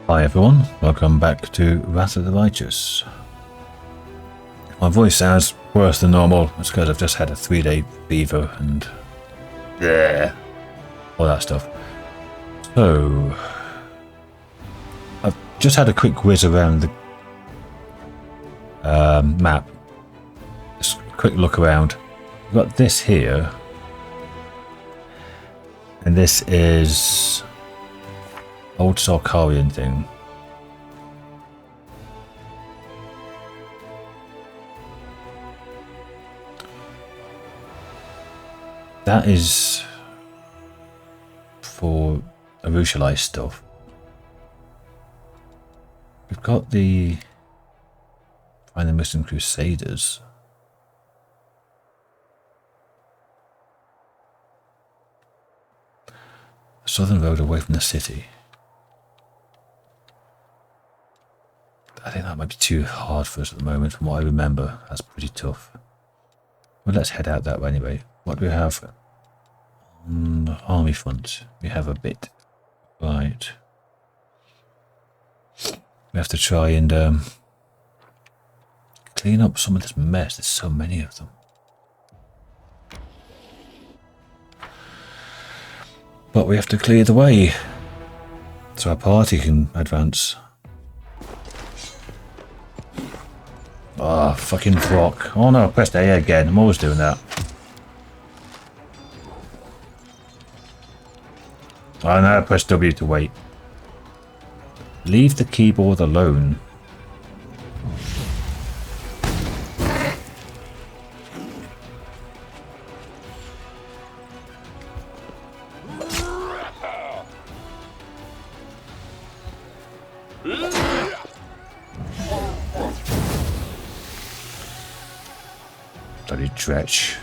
Hi everyone, welcome back to Wrath of the Righteous. If my voice sounds worse than normal, it's because I've just had a 3-day fever and all that stuff. So, I've just had a quick whiz around the map. Just a quick look around. We've got this here, and this is old Sarkarian thing. That is for Arushalite stuff. We've got the Find the Missing Crusaders. The southern road away from the city. I think that might be too hard for us at the moment. From what I remember, that's pretty tough. Well, let's head out that way anyway. What do we have on the army front? We have a bit. Right. We have to try and clean up some of this mess. There's so many of them. But we have to clear the way so our party can advance. Oh, fucking rock. Oh no, I pressed A again. I'm always doing that. Oh no, I pressed W to wait. Leave the keyboard alone. Bloody dretch.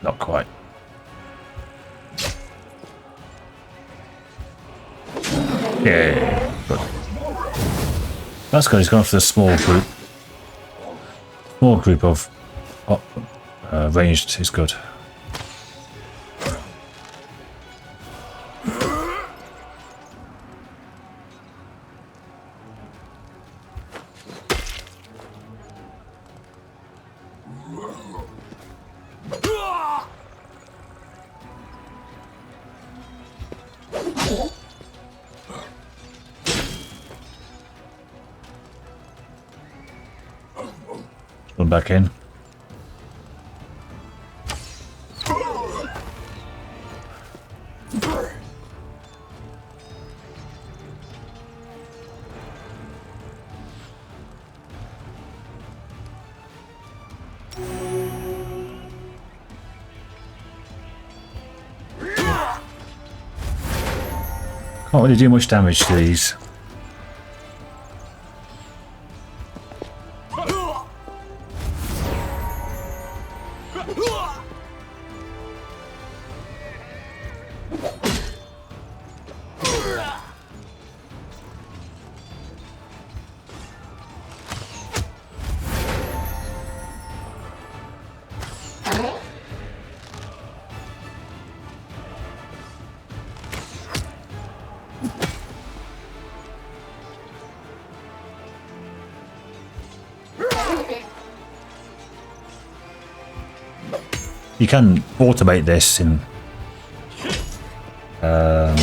Not quite. Yeah, good. That's good. He's gone for the small group. Small group of ranged is good. Run back in. Can't really do much damage to these. You can automate this in the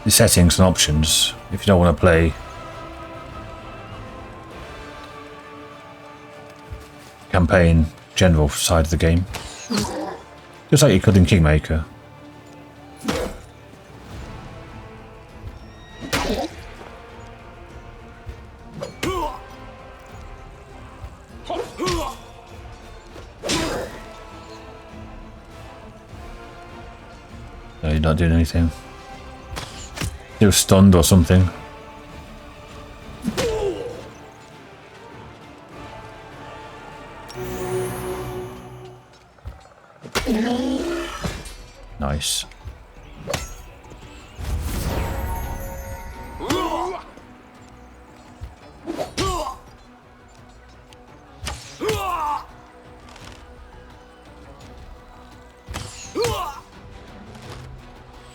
settings and options if you don't want to play campaign general side of the game, just like you could in Kingmaker. No, you're not doing anything. You're stunned or something. Nice.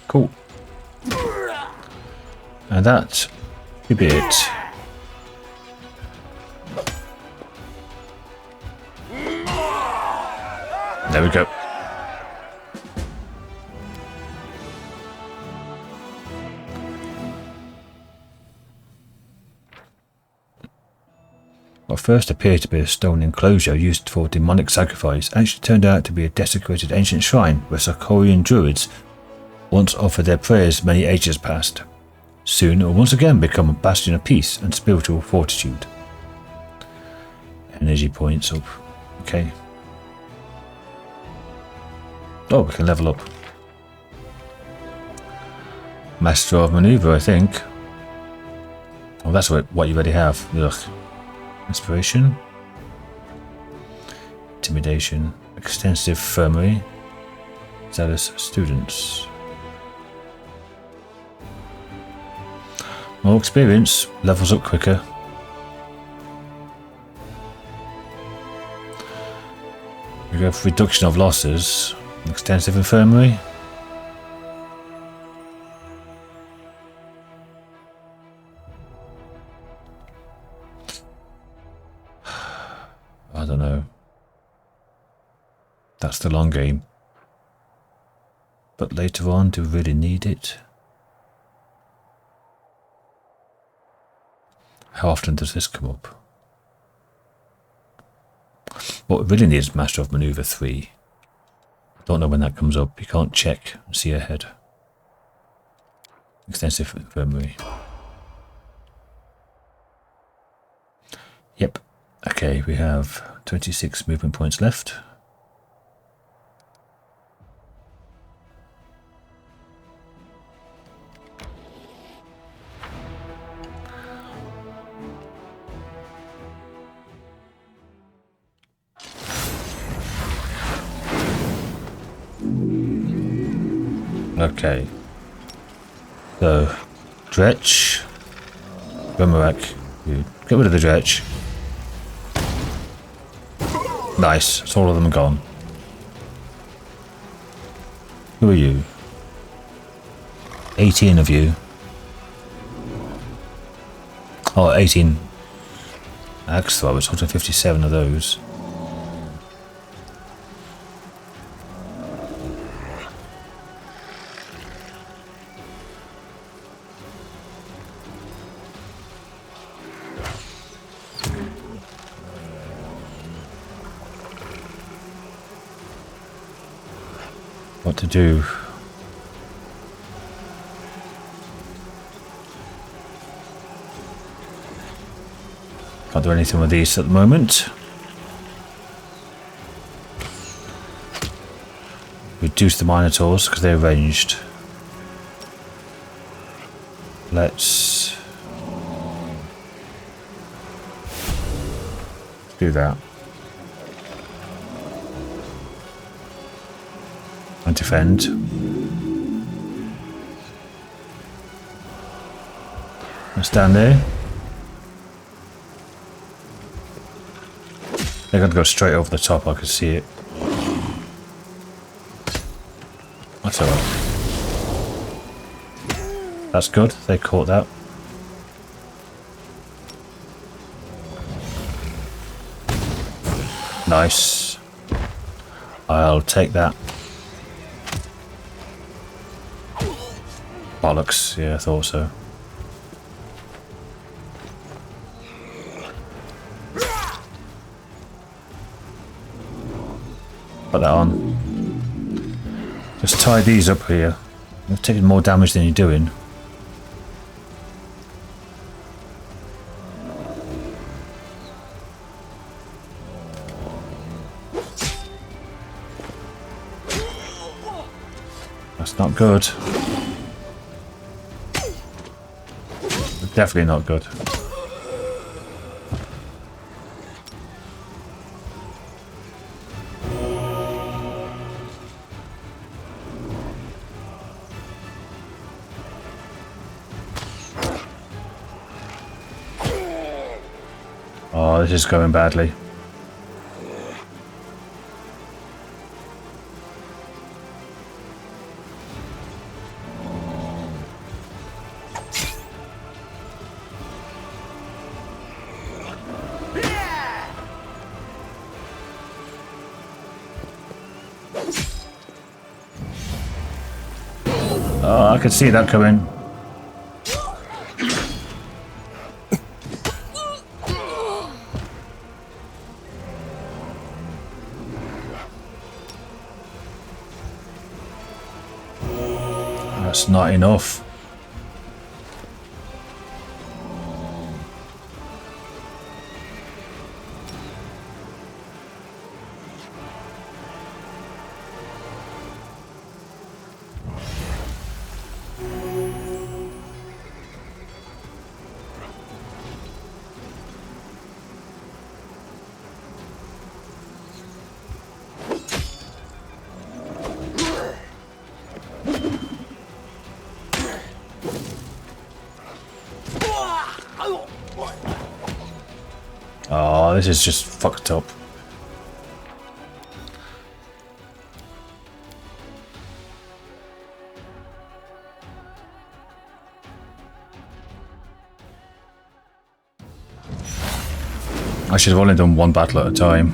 Cool. And that should be it. There we go. What first appeared to be a stone enclosure used for demonic sacrifice actually turned out to be a desecrated ancient shrine where Sarkorian druids once offered their prayers many ages past. Soon it will once again become a bastion of peace and spiritual fortitude. Energy points up. Okay. Oh, we can level up. Master of Maneuver, I think. Oh, that's what you already have. Ugh. Inspiration. Intimidation. Extensive Infirmary. Zealous Students. More experience. Levels up quicker. We go for reduction of losses. Extensive Infirmary. I don't know. That's the long game. But later on, do we really need it? How often does this come up? What we really need is Master of Maneuver 3. Don't know when that comes up. You can't check and see ahead. Extensive Infirmary. Yep. Okay, we have 26 movement points left. Okay. So, Dretch. Boomerang. Get rid of the Dretch. Nice. It's all of them gone. Who are you? 18 of you. Oh, 18 axe throwers. 157 of those. What to do? Can't do anything with these at the moment. Reduce the Minotaurs because they're ranged. Let's do that. And defend. And stand there. They're going to go straight over the top, I can see it. That's alright. That's good, they caught that. Nice. I'll take that. Bollocks, yeah, I thought so. Put that on. Just tie these up here. You're taking more damage than you're doing. That's not good. Definitely not good. Oh, this is going badly. Oh, I could see that coming. That's not enough. Oh, this is just fucked up. I should have only done one battle at a time.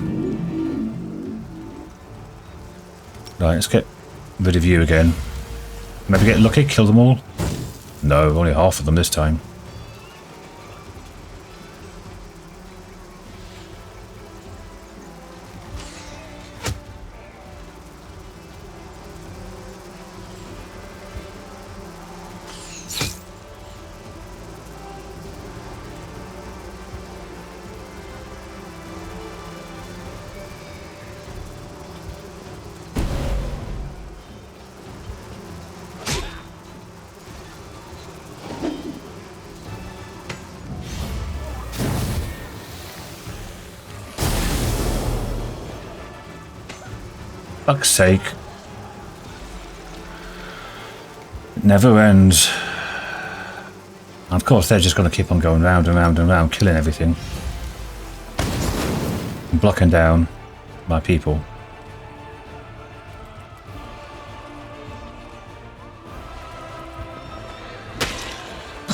Right, let's get rid of you again. Maybe get lucky, kill them all? No, only half of them this time. Fuck's sake. It never ends. And of course, they're just going to keep on going round and round and round, killing everything. And blocking down my people.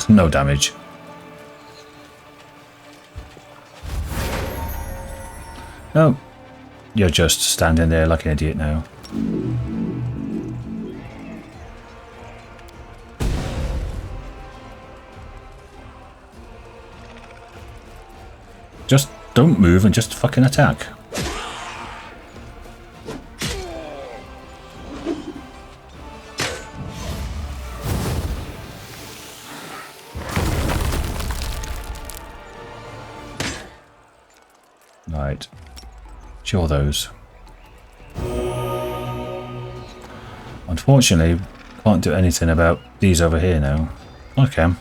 No damage. Oh. You're just standing there like an idiot now. Just don't move and just fucking attack. Right. Sure those. Unfortunately, can't do anything about these over here now. I can.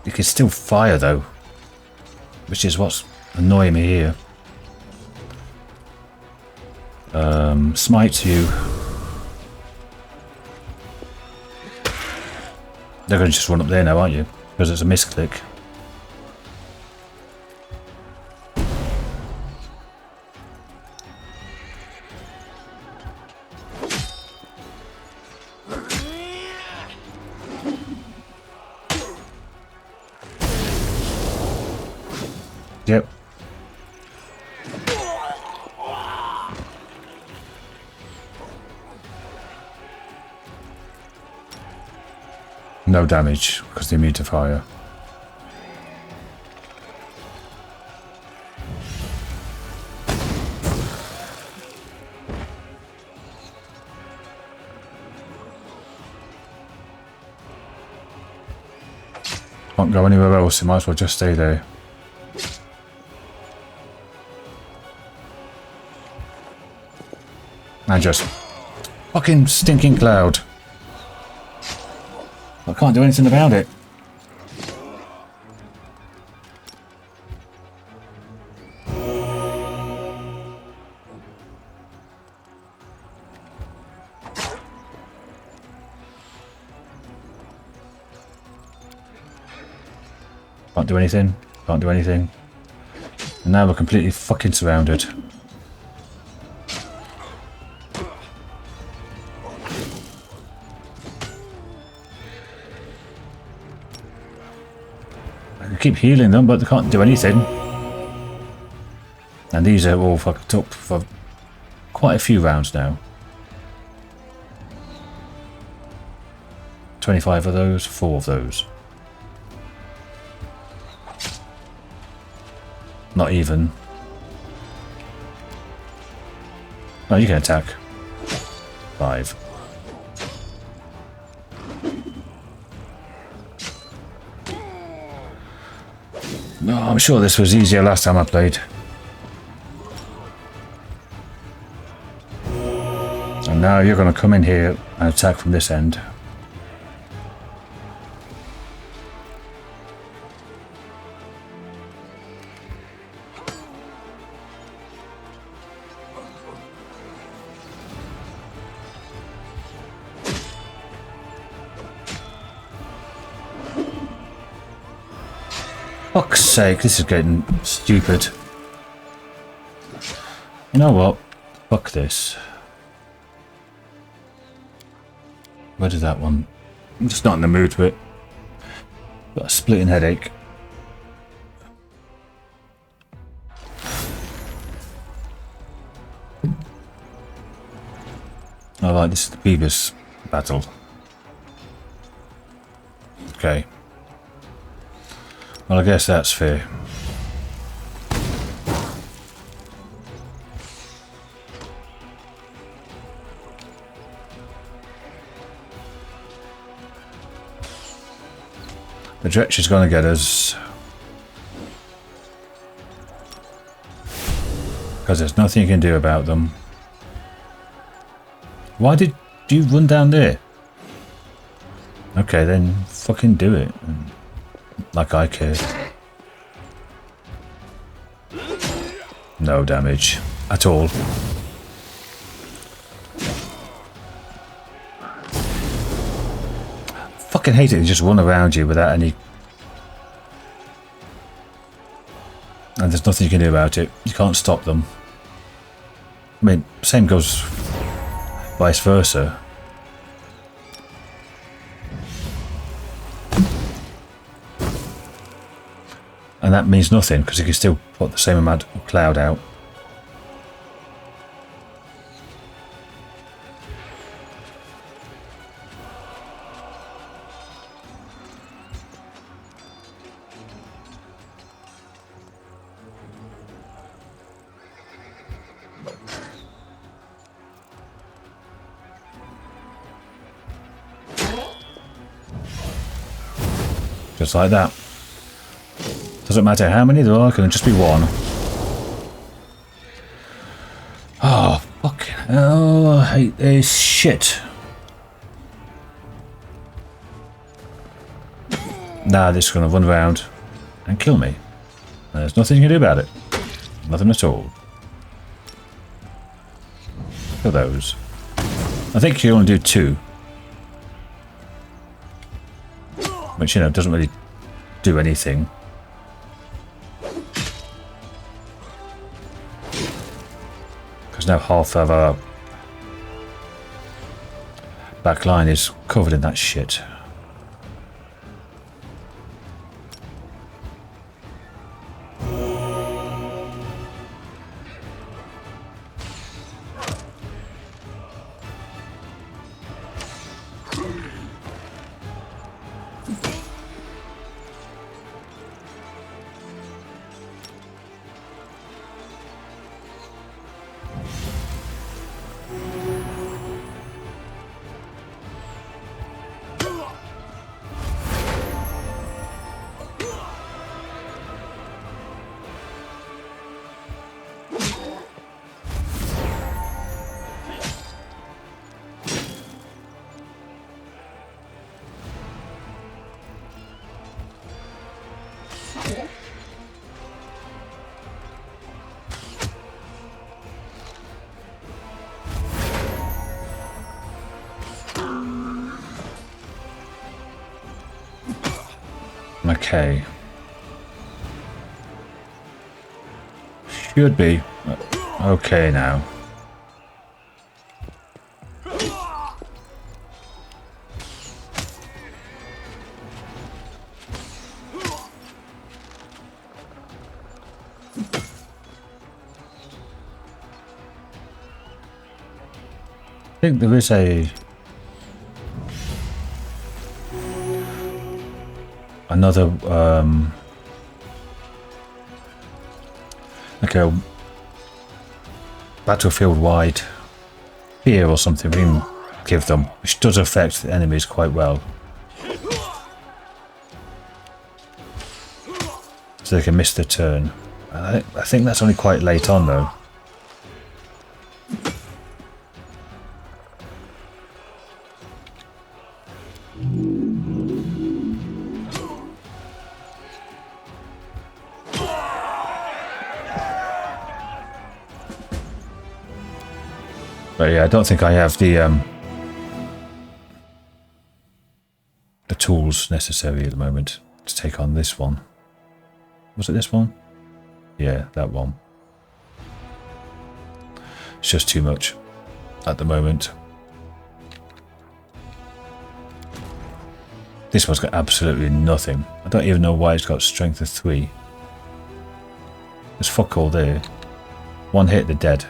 You can still fire though, which is what's annoying me here. Smite you. They're going to just run up there now, aren't you? Because it's a misclick. Yep. No damage because they're immune to fire. Can't go anywhere else, you might as well just stay there. And just fucking stinking cloud. I can't do anything about it. Can't do anything. Can't do anything. And now we're completely fucking surrounded. I keep healing them, but they can't do anything. And these are all fucked up for quite a few rounds now. 25 of those, 4 of those. Not even. No, you can attack. 5. No, I'm sure this was easier last time I played. And now you're going to come in here and attack from this end. Fuck's sake, this is getting stupid. You know what? Fuck this. Where did that one? I'm just not in the mood for it. Got a splitting headache. Alright, this is the previous battle. Okay. Well, I guess that's fair. The dretch is going to get us. Because there's nothing you can do about them. Why did you run down there? Okay, then fucking do it. Like I care. No damage at all. Fucking hate it. They just run around you without any. And there's nothing you can do about it. You can't stop them. I mean, same goes vice versa. And that means nothing, because you can still put the same amount of cloud out. Just like that. Doesn't matter how many there are, it can just be one. Oh, fucking hell, I hate this shit. Now this is going to run around and kill me. And there's nothing you can do about it. Nothing at all. For those. I think you only do 2. Which, you know, doesn't really do anything. Because now half of our back line is covered in that shit. Okay. Should be. Okay now. I think there is another like a battlefield wide fear or something we can give them, which does affect the enemies quite well, so they can miss the turn. I think that's only quite late on though. But yeah, I don't think I have the tools necessary at the moment to take on this one. Was it this one? Yeah, that one. It's just too much at the moment. This one's got absolutely nothing. I don't even know why it's got strength of 3. There's fuck all there. One hit, they're dead.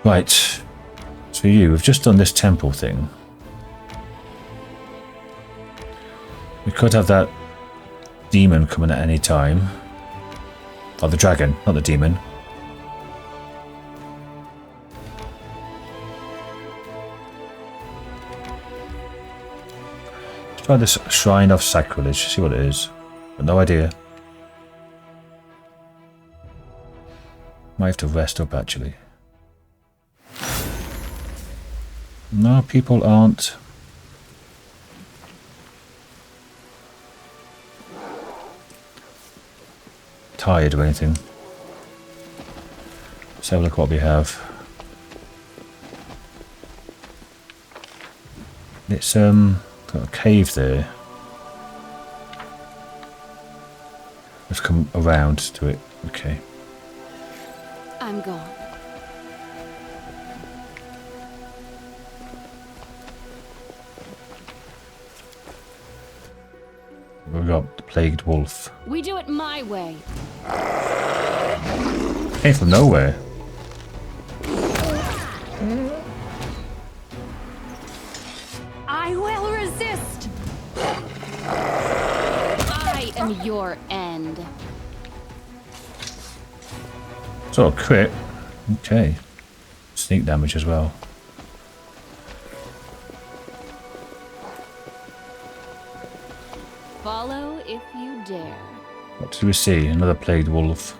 Right, so we've just done this temple thing. We could have that demon coming at any time. Or the dragon, not the demon. Let's try this Shrine of Sacrilege, see what it is. But no idea. Might have to rest up actually. No, people aren't tired or anything. Let's have a look what we have. It's got a cave there. Let's come around to it. Okay. I'm gone. We've got the plagued wolf. We do it my way. Came from nowhere. I will resist. I am your end. Sort of crit. Okay. Sneak damage as well. Follow if you dare. What did we see? Another plagued wolf.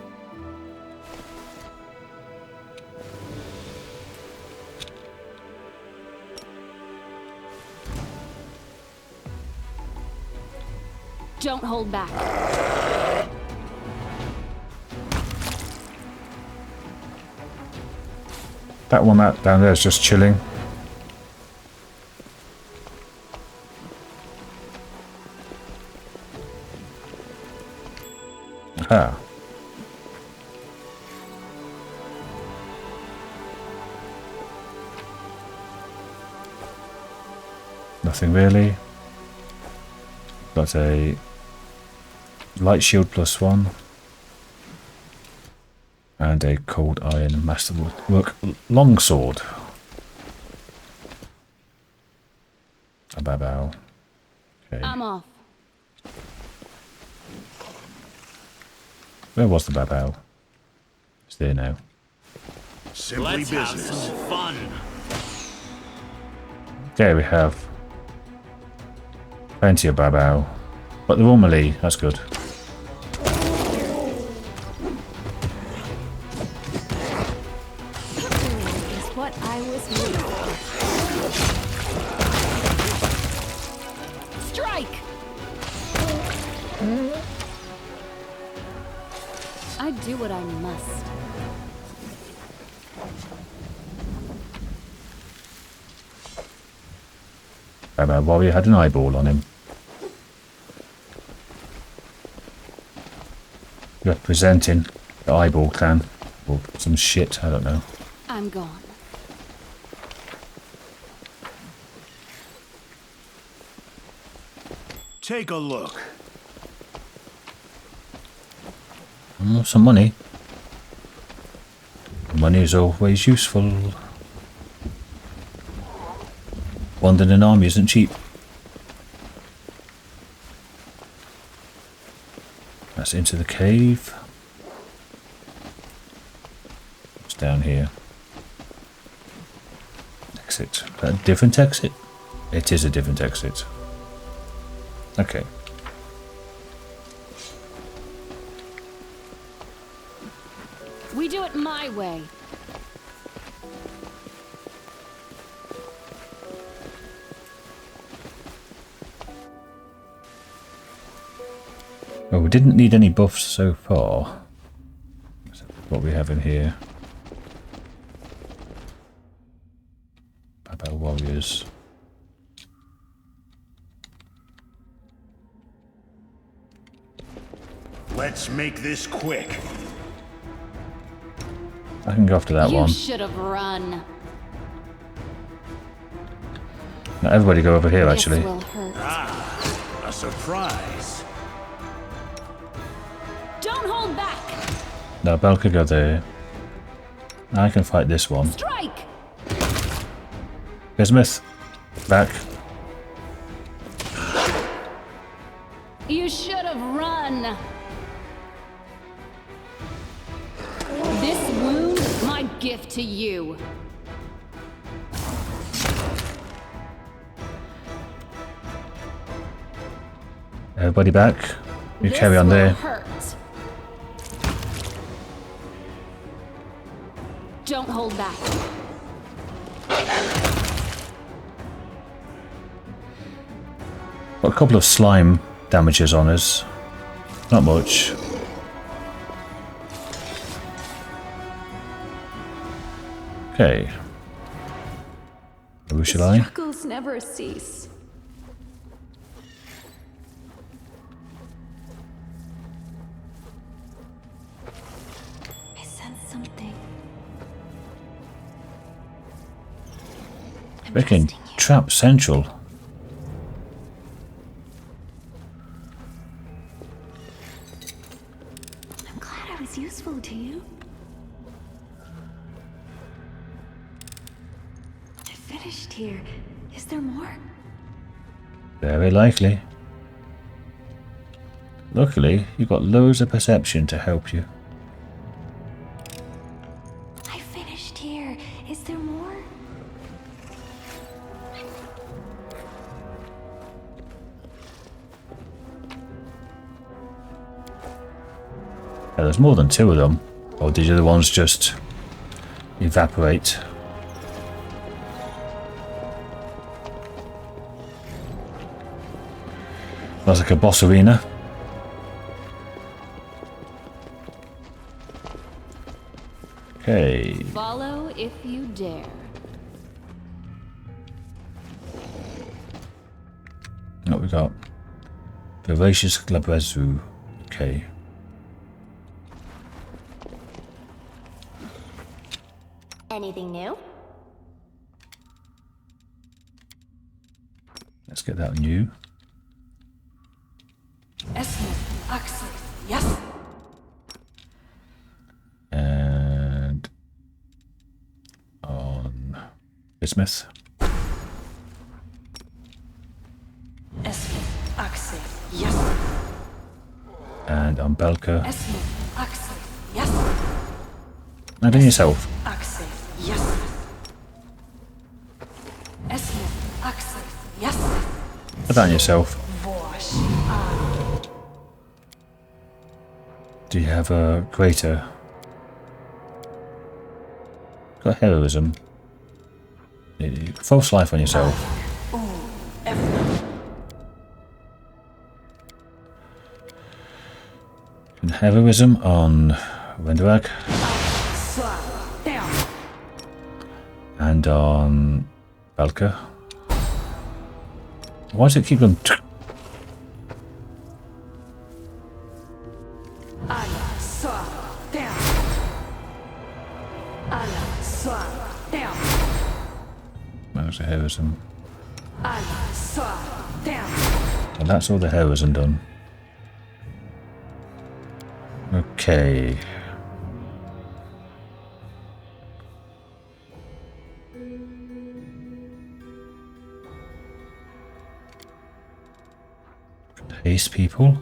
Don't hold back. That one down there is just chilling. Aha. Nothing really. Got a light shield +1 and a cold iron masterwork longsword. A Babau. Okay. I'm off. Where was the Babau? It's there now. Simply Let's business. Have some fun. There we have plenty of Babau, but they're all melee. That's good. Is what I was waiting for. Strike! I do what I must. Babau warrior had an eyeball on him. Representing the eyeball clan. Or some shit, I don't know. I'm gone. Take a look. Oh, some money. Money is always useful. Wandering an army isn't cheap. That's into the cave. It's down here. Exit. A different exit? It is a different exit. Okay. We do it my way. Well, we didn't need any buffs so far. What we have in here. Babau warriors. Let's make this quick. I can go after that You one. should have run. Now everybody go over here This actually. will hurt. A surprise. Don't hold back. Now Bell could go there. I can fight this one. Strike. Bismuth. Back. You should have run. This wound, my gift to you. Everybody back. You This carry on will there. hurt. Don't hold back. Got a couple of slime damages on us. Not much. Okay. Who shall I? Struggles never cease. I sense something. Freaking Trap Central. I'm glad I was useful to you. I finished here. Is there more? Very likely. Luckily, you've got loads of perception to help you. I finished here. Is there more? Yeah, there's more than two of them. Or did the other ones just evaporate? That's like a boss arena. Okay. Follow if you dare. What we got? Vivacious Glabrazu. Okay. Anything new? Let's get that new. Yes. And on Bismuth. Yes. And on Belka. Yes. And on yourself. Yes. Yes. Put that on yourself. Do you have a greater? Got heroism. False life on yourself. And heroism on Wenderag. And on Belka. Why does it keep going? Allah, soir, down. Allah, soir, down. That was a heroism. Allah, soir, down. And that's all the heroism done. Okay. Haste people.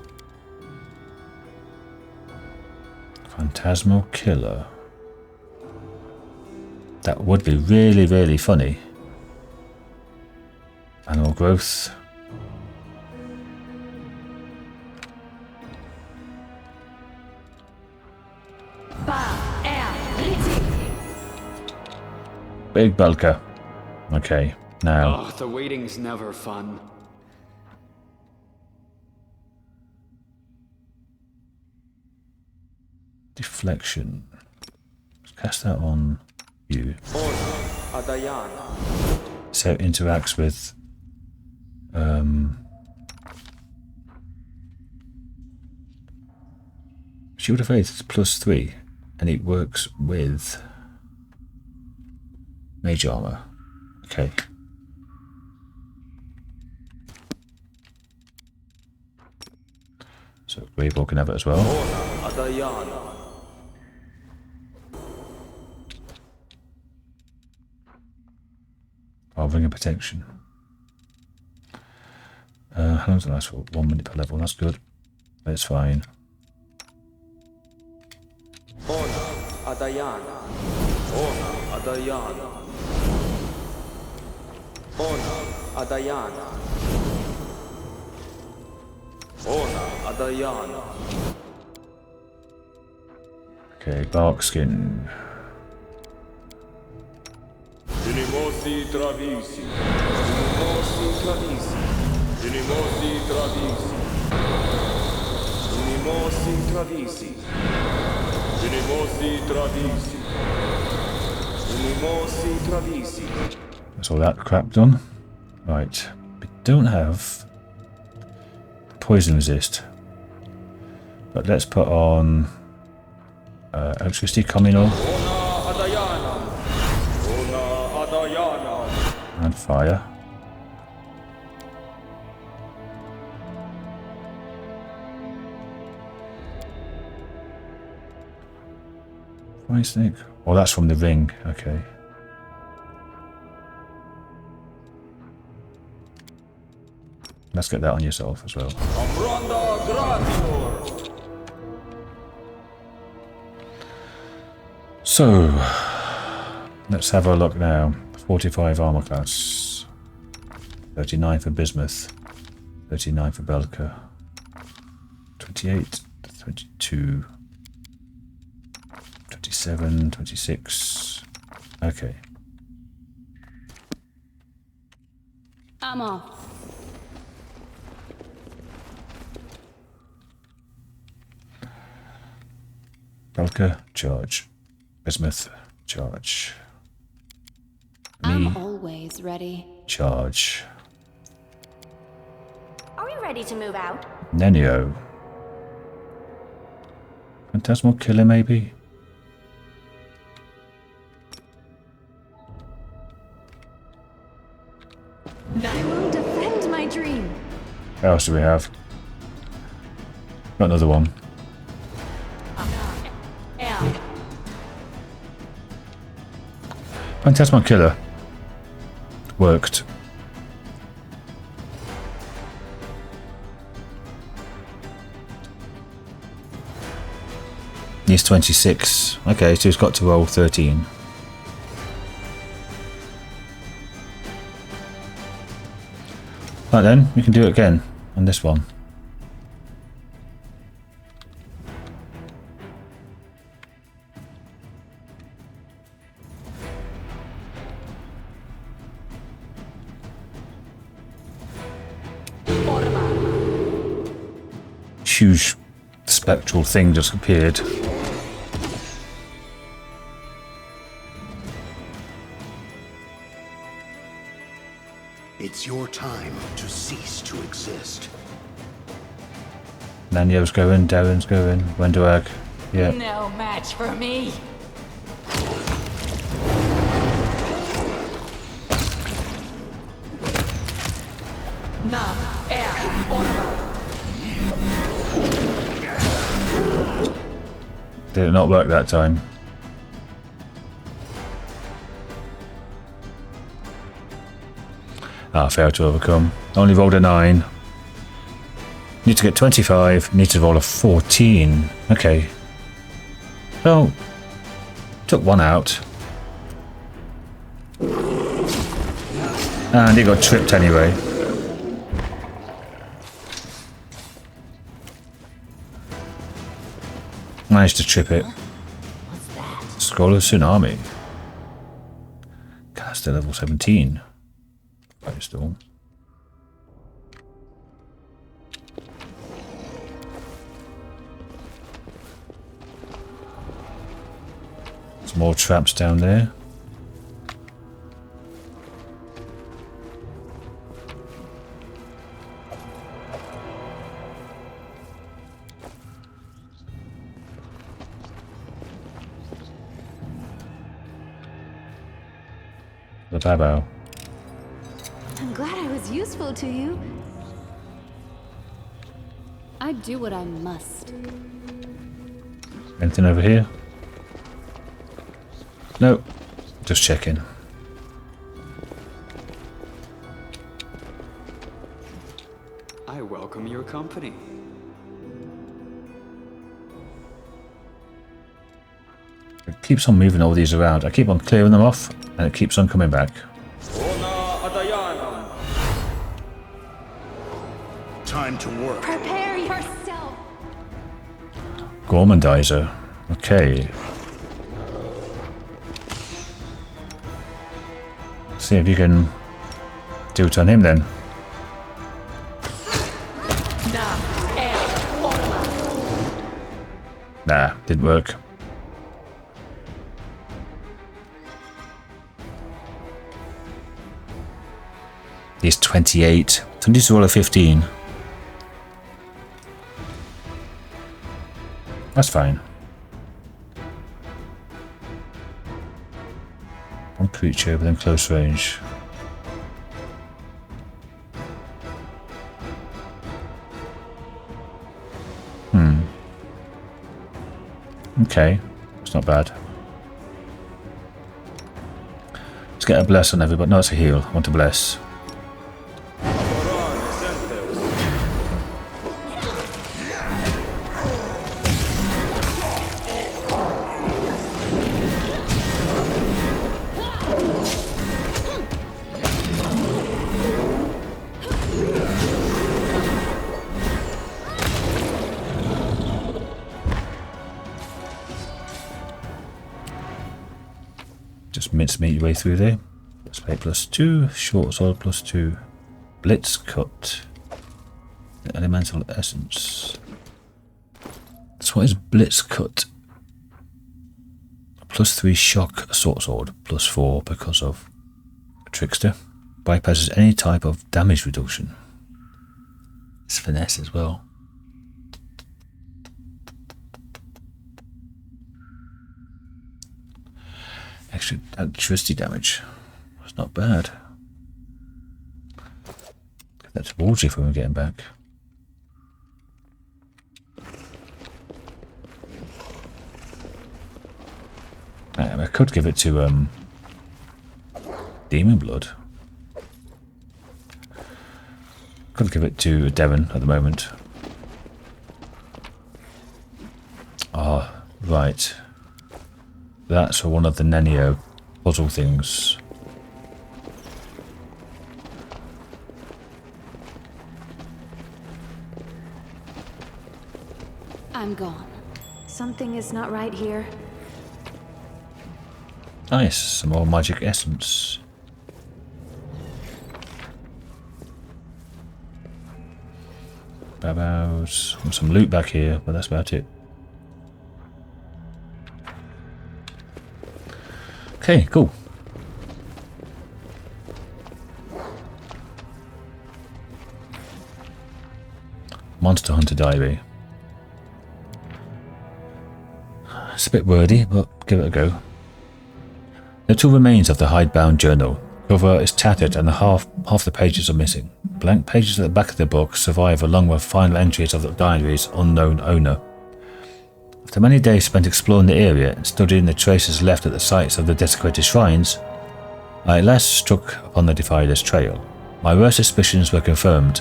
Phantasmal killer. That would be really, really funny. Animal growth. Big bulker. Okay, now. Oh, the waiting's never fun. Deflection. Let's cast that on you. So it interacts with Shield of Faith is +3 and it works with Mage Armor. Okay. So Greyboar can have it as well. Ring of Protection. How long does it last for? 1 minute per level, that's good. That's fine. Okay, bark skin. Dinimosi travisi. Dinimosi travisi. Dinimosi travisi. Dinimosi travisi. Dinimosi travisi. Dinimosi travisi. That's all that crap done. Right. We don't have poison resist. But let's put on electricity communal. And fire. Fire snake. Oh, that's from the ring. Okay. Let's get that on yourself as well. So, let's have a look now. 45 armor class, 39 for bismuth, 39 for Belka, 28, 22, 27, 26. Okay. I'm off. Belka, charge. Bismuth, charge. I'm always ready. Charge. Are we ready to move out? Nenio. Phantasmal killer, maybe? I will defend my dream. What else do we have? Got another one. Phantasmal killer. Worked. He's 26. Okay, so he's got to roll 13. Right then, we can do it again on this one. Huge spectral thing just appeared. It's your time to cease to exist. Nanyo's going, Darren's going, Wendoag. Yeah. No match for me. Nam overrun. Did it not work that time? Ah, failed to overcome. Only rolled a 9. Need to get 25. Need to roll a 14. Okay. So, took one out. And he got tripped anyway. Managed to trip it. Scroll of Tsunami. Cast at level 17. Firestorm. Some more traps down there. The Babau. I'm glad I was useful to you. I do what I must. Anything over here? No, just checking. I welcome your company. It keeps on moving all these around. I keep on clearing them off, and it keeps on coming back. Time to work. Prepare yourself. Gormandizer. Okay. See if you can do it on him then. Nam overrun. Nah, didn't work. He's 28. So I need to roll a 15. That's fine. One creature within close range. Okay, it's not bad. Let's get a bless on everybody. No, it's a heal. I want to bless. Just mincemeat your way through there. Spade +2, short sword +2, blitz cut, elemental essence. So what is blitz cut? +3 shock short sword, +4 because of trickster. Bypasses any type of damage reduction. It's finesse as well. Extra electricity damage. That's not bad. Get that towards you when we're getting back. I could give it to Demon Blood. Could give it to Devon at the moment. Ah, right. That's for one of the Nenio puzzle things. I'm gone. Something is not right here. Nice, some more magic essence. Babau's. Some loot back here, but that's about it. Okay, cool. Monster Hunter Diary. It's a bit wordy, but give it a go. Little remains of the hidebound journal. Cover is tattered and half the pages are missing. Blank pages at the back of the book survive along with final entries of the diary's unknown owner. After many days spent exploring the area and studying the traces left at the sites of the desecrated shrines, I at last struck upon the Defiler's trail. My worst suspicions were confirmed.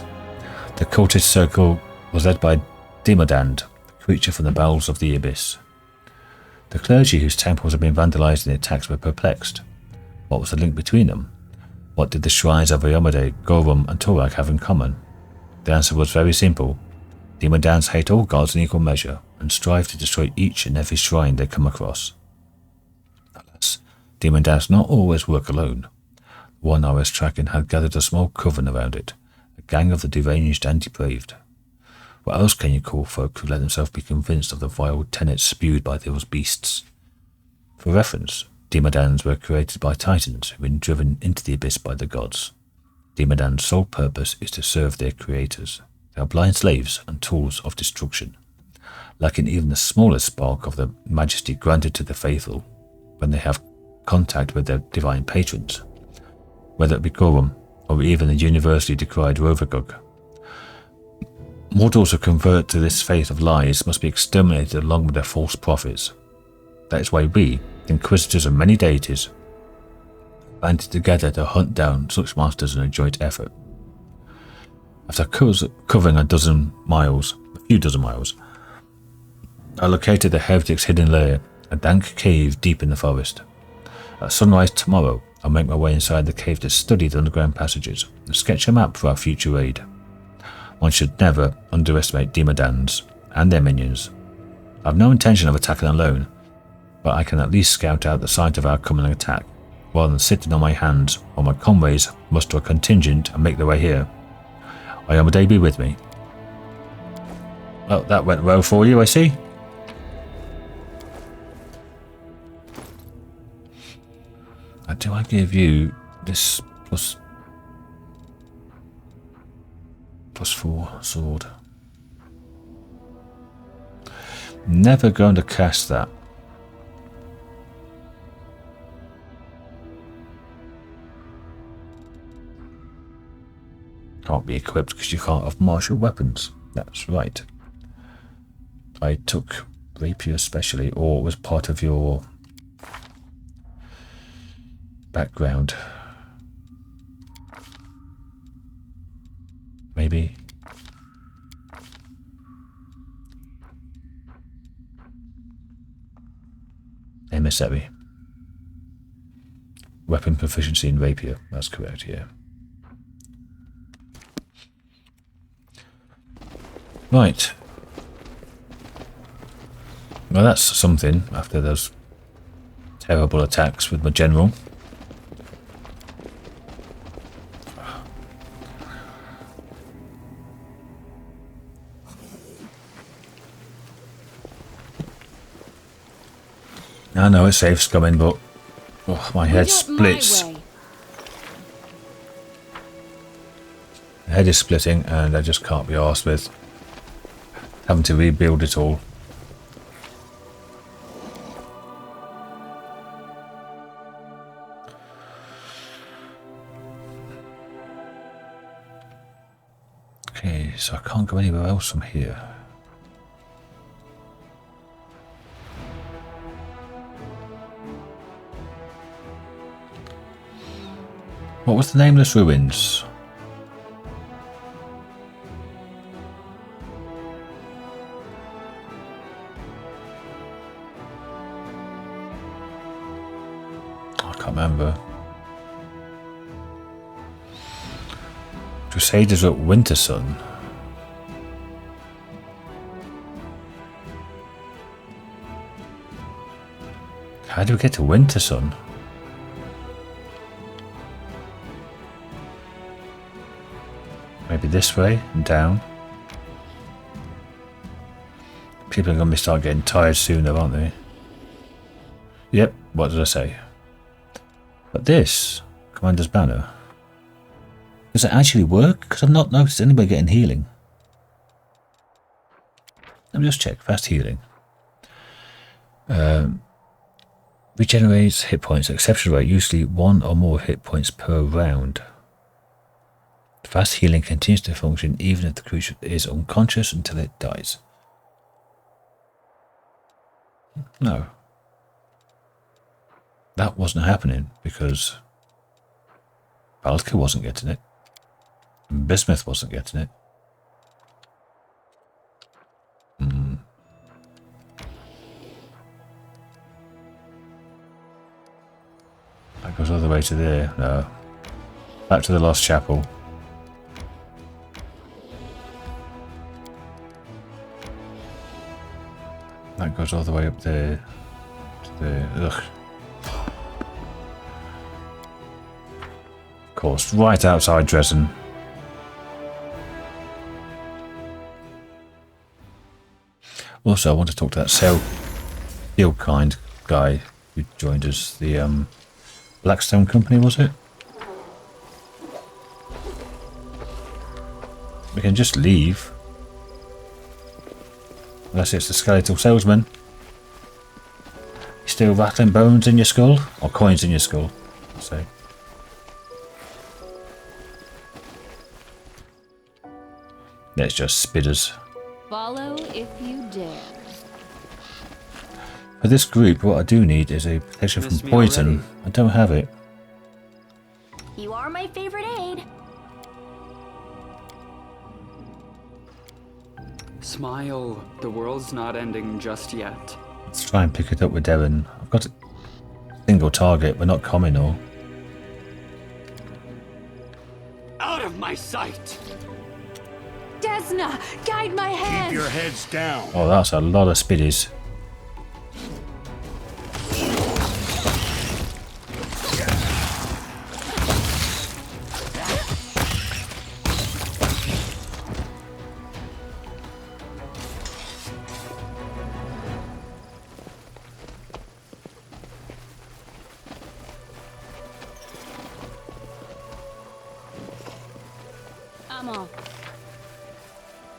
The cultist circle was led by Demodand, a creature from the bowels of the abyss. The clergy whose temples had been vandalized in the attacks were perplexed. What was the link between them? What did the shrines of Iyomade, Gorum and Torag have in common? The answer was very simple. Demodans hate all gods in equal measure and strive to destroy each and every shrine they come across. Alas, Demodans not always work alone. The one I was tracking had gathered a small coven around it, a gang of the deranged and depraved. What else can you call folk who let themselves be convinced of the vile tenets spewed by those beasts? For reference, Demodans were created by titans who had been driven into the abyss by the gods. Demodans' sole purpose is to serve their creators. They are blind slaves and tools of destruction, lacking even the smallest spark of the majesty granted to the faithful when they have contact with their divine patrons, whether it be Gorum or even the universally decried Rovagug. Mortals who convert to this faith of lies must be exterminated along with their false prophets. That is why we, the Inquisitors of many deities, banded together to hunt down such monsters in a joint effort. After covering a few dozen miles, I located the heretic's hidden lair, a dank cave deep in the forest. At sunrise tomorrow, I'll make my way inside the cave to study the underground passages and sketch a map for our future raid. One should never underestimate Demodans and their minions. I have no intention of attacking alone, but I can at least scout out the site of our coming attack, rather than sitting on my hands while my comrades muster a contingent and make their way here. Iyomade be with me. Well, that went well for you, I see. Do I give you this +4 sword? Never going to cast that. Can't be equipped because you can't have martial weapons. That's right. I took rapier especially, or it was part of your background. Maybe. Emissary. Weapon proficiency in rapier. That's correct, yeah. Right. Well, that's something after those terrible attacks with my general. I know it's safe coming, but my head splits. My head is splitting and I just can't be arsed with having to rebuild it all. Okay, so I can't go anywhere else from here. What was the Nameless Ruins? I can't remember. Crusaders at Wintersun. How do we get to Wintersun? Maybe this way and down. People are going to start getting tired sooner, aren't they? Yep, what did I say? But this, Commander's Banner, does it actually work? Because I've not noticed anybody getting healing. Let me just check. Fast healing. Regenerates hit points at exceptional rate, usually 1 or more hit points per round. Fast healing continues to function even if the creature is unconscious until it dies. No. That wasn't happening because Baldka wasn't getting it. Bismuth wasn't getting it. That goes all the way to there. No. Back to the Lost Chapel. That goes all the way up there. To there. Ugh. Of course, right outside Dresden. Also, I want to talk to that Steel Kind guy who joined us. The Blackstone Company, was it? We can just leave. Unless it's the skeletal salesman. You still rattling bones in your skull? Or coins in your skull, I'll say. Let's just spitters. Follow if you dare. For this group, what I do need is a protection from poison. I don't have it. You are my favorite aid. Smile. The world's not ending just yet. Let's try and pick it up with Devon. I've got a single target, but not common or. Out of my sight! Desna, guide my hand. Keep your heads down. Oh, that's a lot of spiddies. I'm off.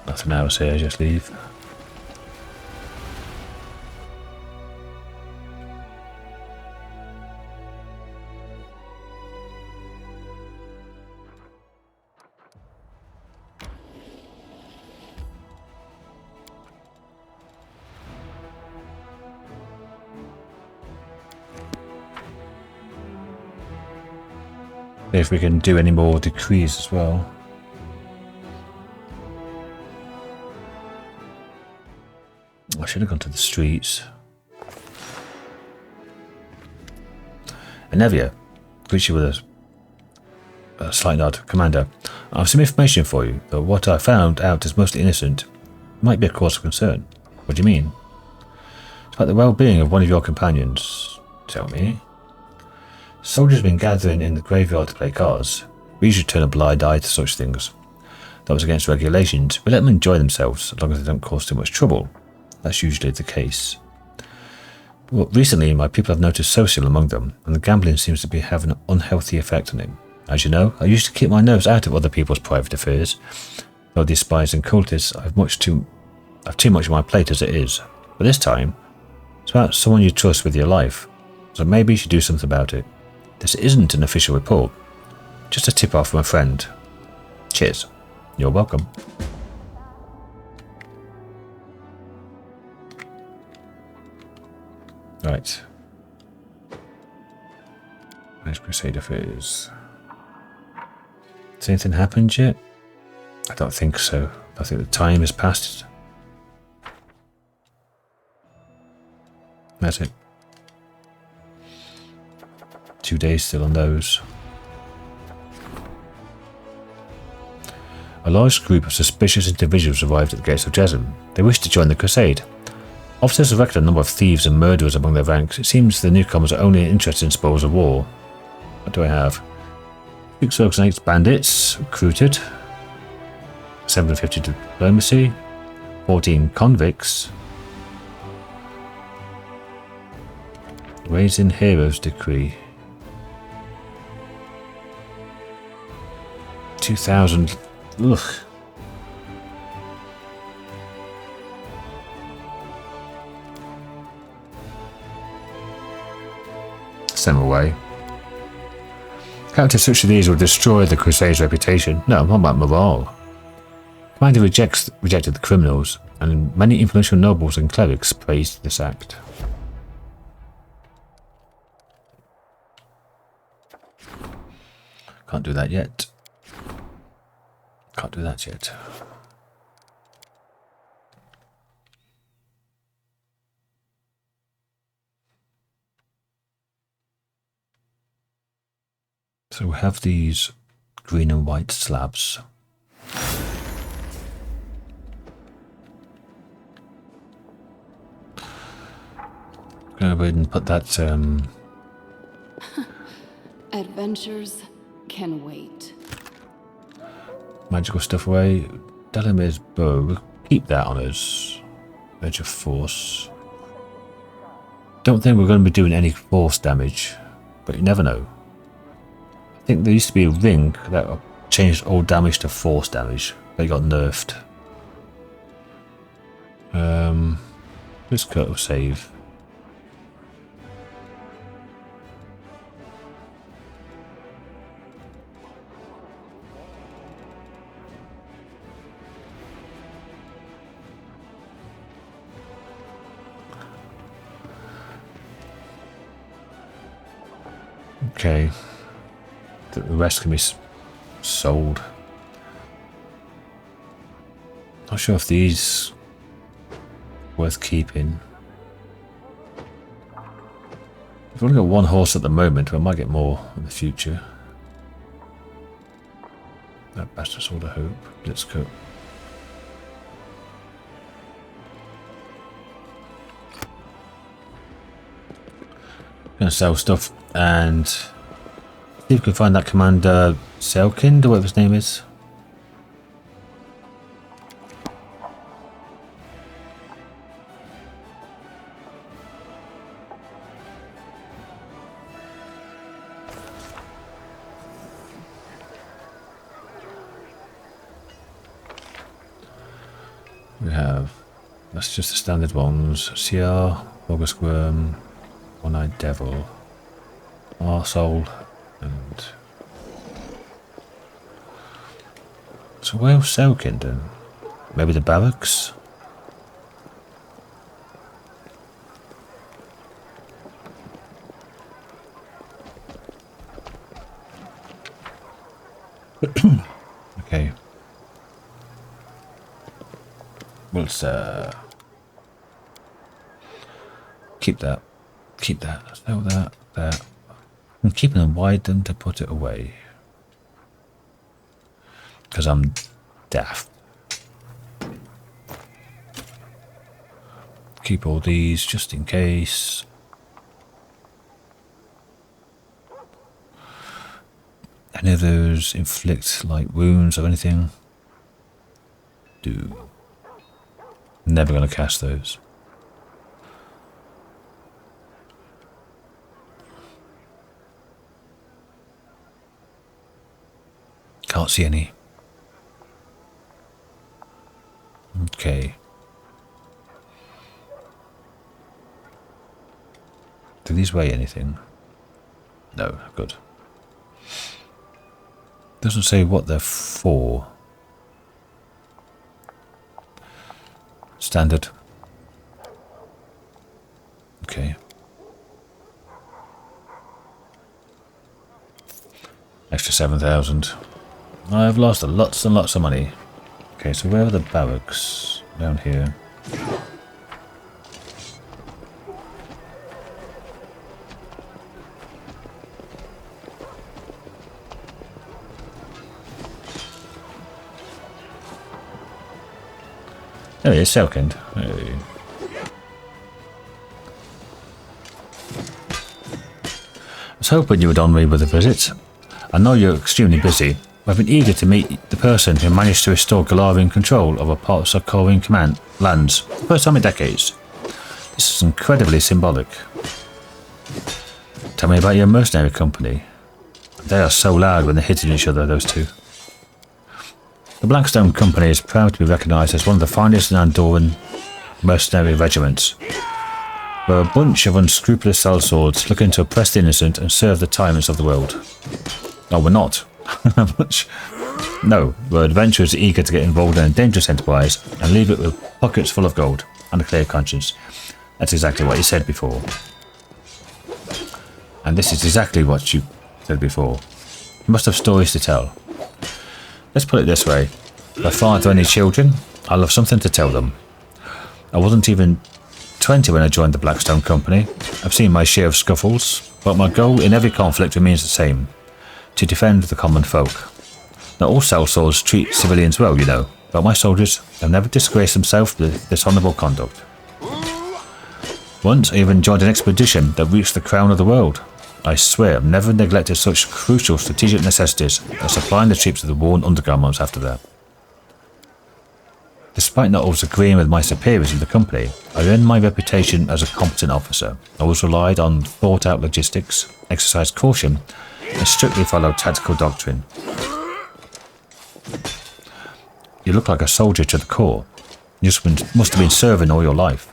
Nothing else here, just leave. If we can do any more decrees as well. I should have gone to the streets. Anevia, greets you with a slight nod. Commander, I have some information for you, though what I found out is mostly innocent. It might be a cause of concern. What do you mean? It's about the well-being of one of your companions. Tell me. Soldiers have been gathering in the graveyard to play cards. We usually turn a blind eye to such things. That was against regulations. We let them enjoy themselves, as long as they don't cause too much trouble. That's usually the case. But recently, my people have noticed social among them, and the gambling seems to be having an unhealthy effect on him. As you know, I used to keep my nose out of other people's private affairs. Though these spies and cultists, I have too much on my plate as it is. But this time, it's about someone you trust with your life. So maybe you should do something about it. This isn't an official report. Just a tip-off from a friend. Cheers. You're welcome. Right. Nice Crusade affairs. Has anything happened yet? I don't think so. I think the time has passed. That's it. 2 days still on those. A large group of suspicious individuals arrived at the gates of Dresden. They wished to join the crusade. Officers have reckoned a number of thieves and murderers among their ranks. It seems the newcomers are only interested in spoils of war. What do I have? 6 organized bandits recruited. 750 diplomacy. 14 convicts. Raising Heroes Decree. 2,000. Ugh. them away. Characters such as these will destroy the Crusade's reputation. No, I'm talking about morale. Commander rejected the criminals, and many influential nobles and clerics praised this act. Can't do that yet. Can't do that yet. So we have these green and white slabs. Go ahead and put that Adventures can wait. magical stuff away. Delamir's bow, we'll keep that on us. Edge of force. Don't think we're going to be doing any force damage, but you never know. I think there used to be a ring that changed all damage to force damage, but it got nerfed. Let's go save. Okay, the rest can be sold. Not sure if these worth keeping. We've only got one horse at the moment, but I might get more in the future. That bastard sword of hope. Let's go. Gonna sell stuff and see if we can find that Commander Selkind or whatever his name is. We have, that's just the standard ones. CR, August Worm, One-Eyed Devil, Arsehole, and... So where's Selkind then? Maybe the barracks? Okay. Let's keep that. Keep that. Sell that. That. I'm keeping them wide then to put it away. Because I'm daft. Keep all these just in case. Any of those inflict like wounds or anything? Do. Never going to cast those. Can't see any. Okay. Do these weigh anything? No, good. Doesn't say what they're for. Standard. Okay. Extra 7,000. I've lost lots and lots of money. Okay, so where are the barracks? Down here. There he is, Selkind. Hey. I was hoping you would honour me with a visit. I know you're extremely busy, but I've been eager to meet the person who managed to restore Galarian control over part of Sarkorian command lands for the first time in decades. This is incredibly symbolic. Tell me about your mercenary company. They are so loud when they're hitting each other, those two. The Blackstone Company is proud to be recognised as one of the finest in Andorran mercenary regiments. We're a bunch of unscrupulous sellswords looking to oppress the innocent and serve the tyrants of the world. No, we're not. No, we're adventurers eager to get involved in a dangerous enterprise and leave it with pockets full of gold and a clear conscience. That's exactly what you said before. And this is exactly what you said before. You must have stories to tell. Let's put it this way. If I father any children, I'll have something to tell them. I wasn't even 20 when I joined the Blackstone Company. I've seen my share of scuffles, but my goal in every conflict remains the same. To defend the common folk. Not all sellswords treat civilians well, you know, but my soldiers have never disgraced themselves with dishonourable conduct. Once I even joined an expedition that reached the crown of the world. I swear I've never neglected such crucial strategic necessities as supplying the troops with the worn undergarments after that. Despite not always agreeing with my superiors in the company, I earned my reputation as a competent officer. I always relied on thought-out logistics, exercised caution, and strictly followed tactical doctrine. You look like a soldier to the core. You must have been serving all your life.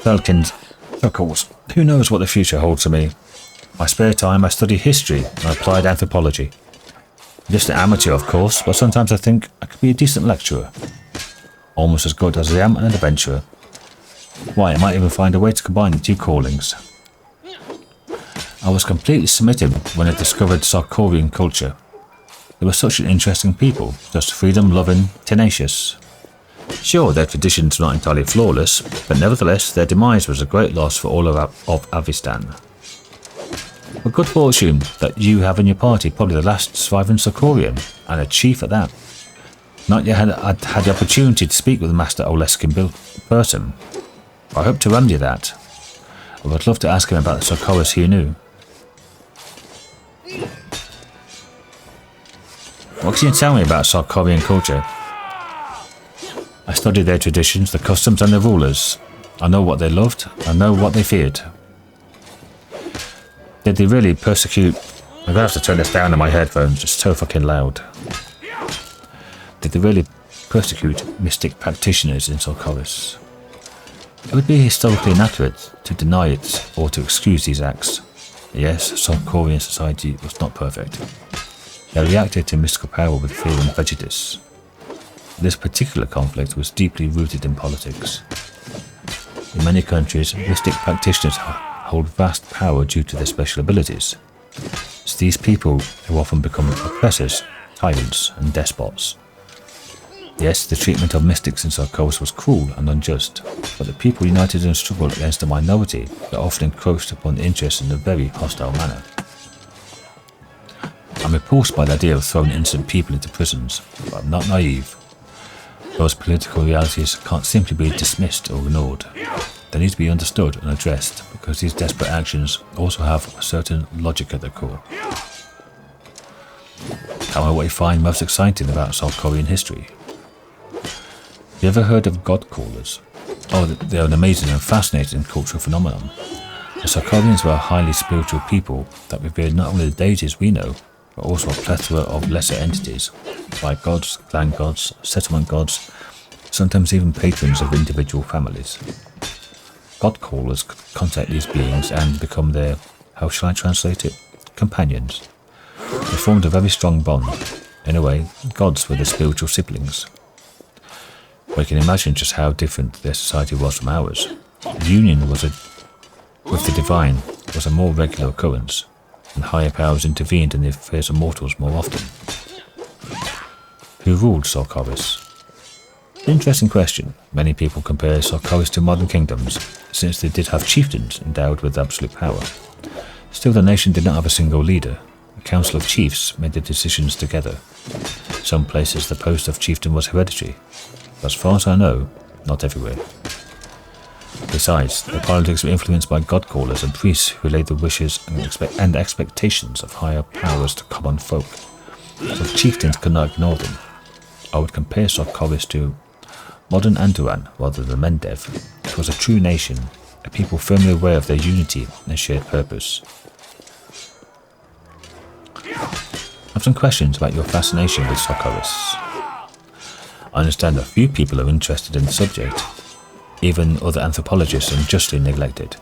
Felkins, chuckles. Who knows what the future holds for me? In my spare time I study history and applied anthropology. I'm just an amateur, of course, but sometimes I think I could be a decent lecturer. Almost as good as I am an adventurer. Why, I might even find a way to combine the two callings. I was completely smitten when I discovered Sarkorian culture. They were such an interesting people, just freedom-loving, tenacious. Sure, their traditions were not entirely flawless, but nevertheless their demise was a great loss for all of Avistan. A good fortune that you have in your party probably the last surviving Sarkorian, and a chief at that. Not yet had the opportunity to speak with Master Oleskin in person. I hope to remedy that. I would love to ask him about the Sarkoris he knew. What can you tell me about Sarkorian culture? I studied their traditions, their customs and their rulers. I know what they loved, I know what they feared. Did they really persecute... I'm gonna have to turn this down in my headphones, it's so fucking loud. Did they really persecute mystic practitioners in Sarkoris? It would be historically inaccurate to deny it or to excuse these acts. Yes, Sarkorian society was not perfect. They reacted to mystical power with fear and prejudice. This particular conflict was deeply rooted in politics. In many countries, mystic practitioners hold vast power due to their special abilities. It's these people who often become oppressors, tyrants, and despots. Yes, the treatment of mystics in Sarkos was cruel and unjust, but the people united in struggle against a minority that often encroached upon the interests in a very hostile manner. I'm repulsed by the idea of throwing innocent people into prisons, but I'm not naive. Those political realities can't simply be dismissed or ignored. They need to be understood and addressed because these desperate actions also have a certain logic at their core. Tell me what you find most exciting about Sarkorian history. Have you ever heard of God Callers? Oh, they're an amazing and fascinating cultural phenomenon. The Sarkorians were a highly spiritual people that revered not only the deities we know, but also a plethora of lesser entities, like gods, clan gods, settlement gods, sometimes even patrons of individual families. God Callers contact these beings and become their, how shall I translate it, companions. They formed a very strong bond. In a way, gods were their spiritual siblings. We can imagine just how different their society was from ours. Union with the divine was a more regular occurrence, and higher powers intervened in the affairs of mortals more often. Who ruled Sarkoris? Interesting question. Many people compare Sarkoris to modern kingdoms, since they did have chieftains endowed with absolute power. Still, the nation did not have a single leader. A council of chiefs made the decisions together. Some places the post of chieftain was hereditary. As far as I know, not everywhere. Besides, the politics were influenced by god-callers and priests who relayed the wishes and expectations of higher powers to common folk, so chieftains could not ignore them. I would compare Sarkoris to modern Anduran rather than Mendev. It was a true nation, a people firmly aware of their unity and shared purpose. I have some questions about your fascination with Sarkoris. I understand that few people are interested in the subject. even other anthropologists unjustly neglected.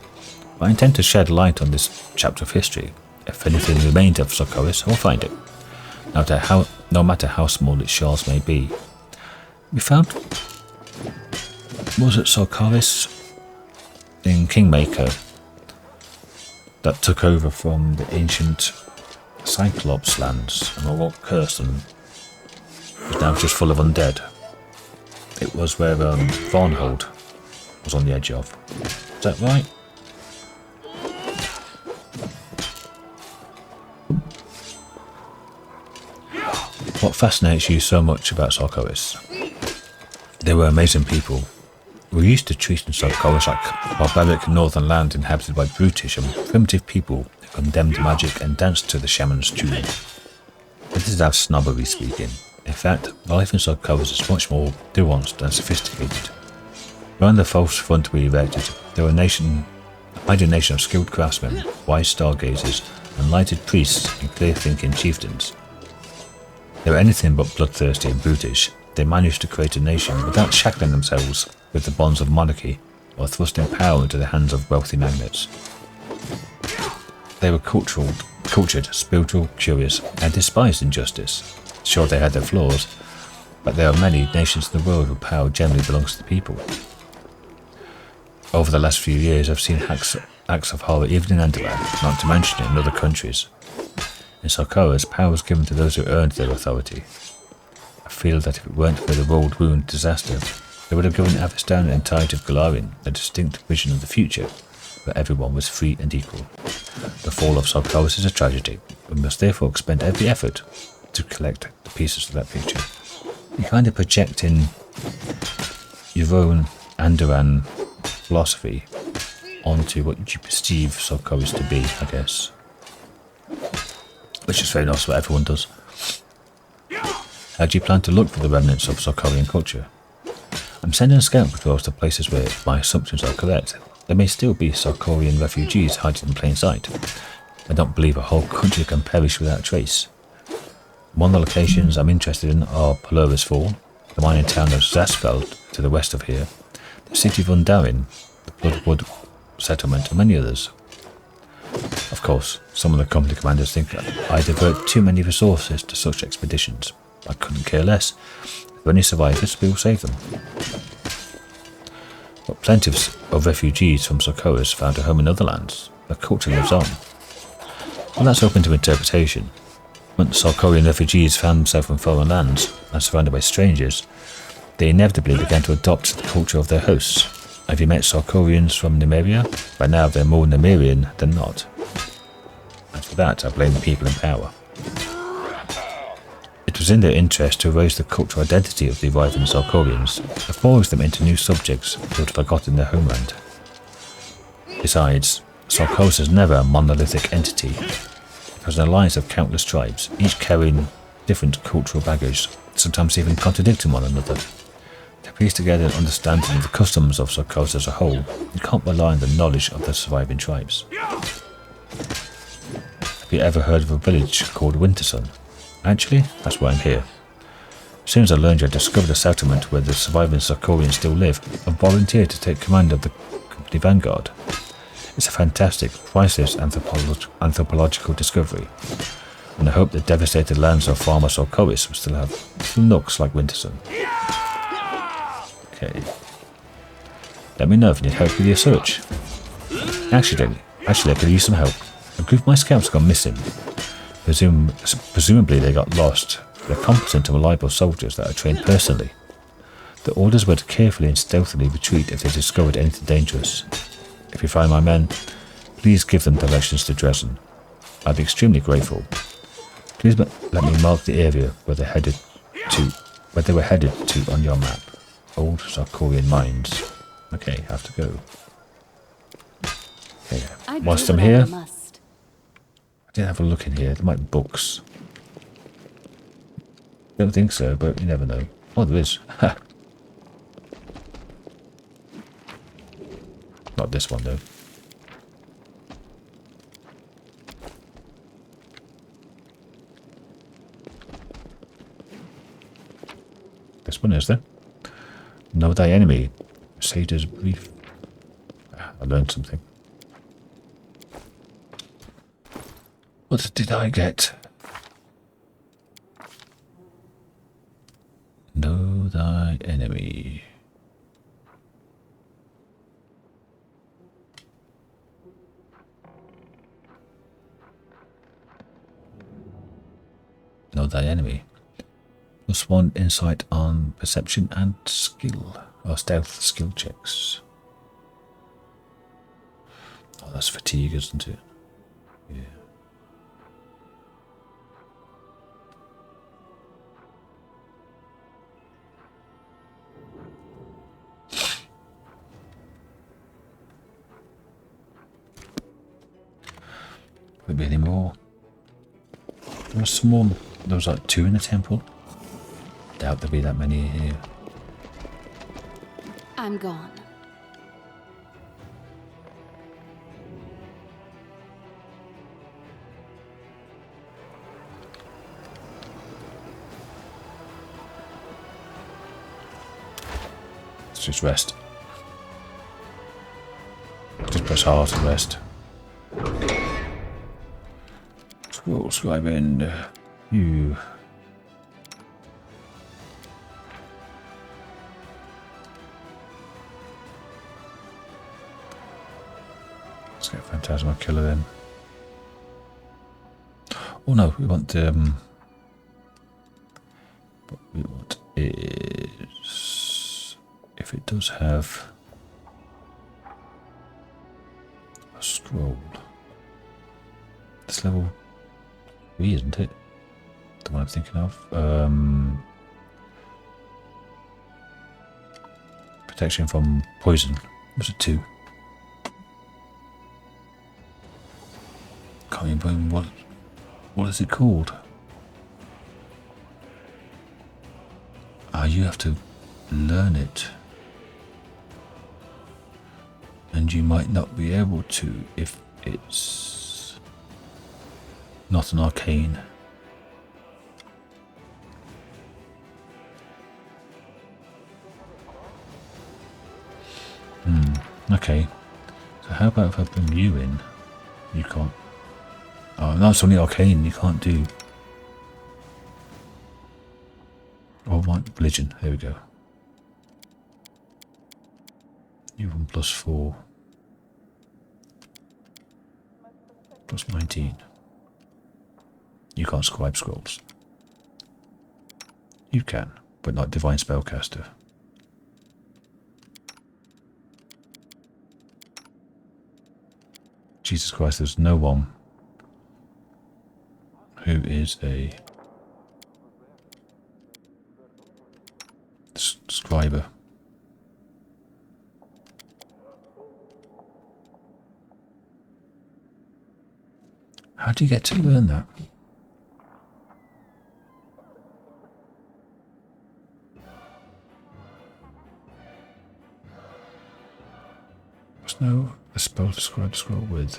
I intend to shed light on this chapter of history. If anything remained of Sarkoris, I'll find it, no matter how small its shards may be. We found... was it Sarkoris in Kingmaker that took over from the ancient Cyclops lands and all cursed and was now just full of undead. It was where Varnhold was on the edge of. Is that right? What fascinates you so much about Sarkoris? They were amazing people. We used to treat Sarkoris like barbaric northern land inhabited by brutish and primitive people who condemned magic and danced to the shaman's tune. This is how snobbery speaking. In fact, life in Sarkoris is much more nuanced and sophisticated. Around the false front we erected, there were a mighty nation of skilled craftsmen, wise stargazers, enlightened priests and clear-thinking chieftains. They were anything but bloodthirsty and brutish. They managed to create a nation without shackling themselves with the bonds of monarchy or thrusting power into the hands of wealthy magnates. They were cultured, spiritual, curious, and despised injustice. Sure, they had their flaws, but there are many nations in the world where power generally belongs to the people. Over the last few years, I've seen acts of horror even in Embark, not to mention in other countries. In Sarkoris, power was given to those who earned their authority. I feel that if it weren't for the World Wound disaster, they would have given Avestan and the entirety of Galarian a distinct vision of the future, where everyone was free and equal. The fall of Sarkoris is a tragedy. We must therefore expend every effort to collect the pieces of that picture. You kind of project in your own Andoran philosophy onto what you perceive Sarkoris to be, I guess. Which is very nice, what everyone does. How do you plan to look for the remnants of Sarkorian culture? I'm sending scout patrols to places where my assumptions are correct. There may still be Sarkorian refugees hiding in plain sight. I don't believe a whole country can perish without trace. One of the locations I'm interested in are Polaris Fall, the mining town of Zasfeld to the west of here, the city of Undarin, the Bloodwood settlement, and many others. Of course, some of the company commanders think I divert too many resources to such expeditions. I couldn't care less. If there are any survivors, we will save them. But plenty of refugees from Sarkoris found a home in other lands. Their culture lives on. Well, that's open to interpretation. Once Sarkorian refugees found themselves in foreign lands and surrounded by strangers, they inevitably began to adopt the culture of their hosts. Have you met Sarkorians from Nymeria? By now they're more Nymerian than not. And for that, I blame the people in power. It was in their interest to erase the cultural identity of the arriving Sarkorians and force them into new subjects who had forgotten their homeland. Besides, Sarkoris is never a monolithic entity. It was an alliance of countless tribes, each carrying different cultural baggage, sometimes even contradicting one another. To piece together an understanding of the customs of Sarkoris as a whole, you can't rely on the knowledge of the surviving tribes. Have you ever heard of a village called Wintersun? Actually, that's why I'm here. As soon as I learned you had discovered a settlement where the surviving Sarkorians still live, I volunteered to take command of the company vanguard. It's a fantastic, priceless anthropological discovery, and I hope the devastated lands of Farmer Sarkoris will still have little nooks like Wintersun. Okay. Let me know if you need help with your search. Actually, I could use some help. A group of my scouts gone missing. Presumably they got lost. They're competent and reliable soldiers that are trained personally. The orders were to carefully and stealthily retreat if they discovered anything dangerous. If you find my men, please give them directions to Dresden. I'd be extremely grateful. Please let me mark the area where they were headed to on your map. Old Sarkorian mines. Okay, have to go. Okay, whilst I'm here, I did have a look in here. There might be books. Don't think so, but you never know. Oh, there is. Ha! Not this one, though. This one is there. Know thy enemy. saved as a brief. I learned something. What did I get? Know thy enemy. Know thy enemy. +1 insight on perception and skill, or stealth skill checks. Oh, that's fatigue, isn't it? Yeah. Will there be any more? There was some more. There was like 2 in the temple. Doubt there'll be that many here. I'm gone. Let's just rest. Just press hard to rest. Scroll scribing. You. Let's get Phantasmal Killer then. Oh no, we want what we want is if it does have a scroll. It's level 3, isn't it? The one I'm thinking of. Protection from poison. Was it 2? Can't remember what is it called? You have to learn it. And you might not be able to if it's not an arcane. Okay. So how about if I bring you in? You can't. Oh, no, it's only arcane. You can't do. Oh, my religion. There we go. You want +4. +19. You can't scribe scrolls. You can, but not divine spellcaster. Jesus Christ, there's no one who is a scriber. How do you get to learn that? There's no a spell to scribe scroll with.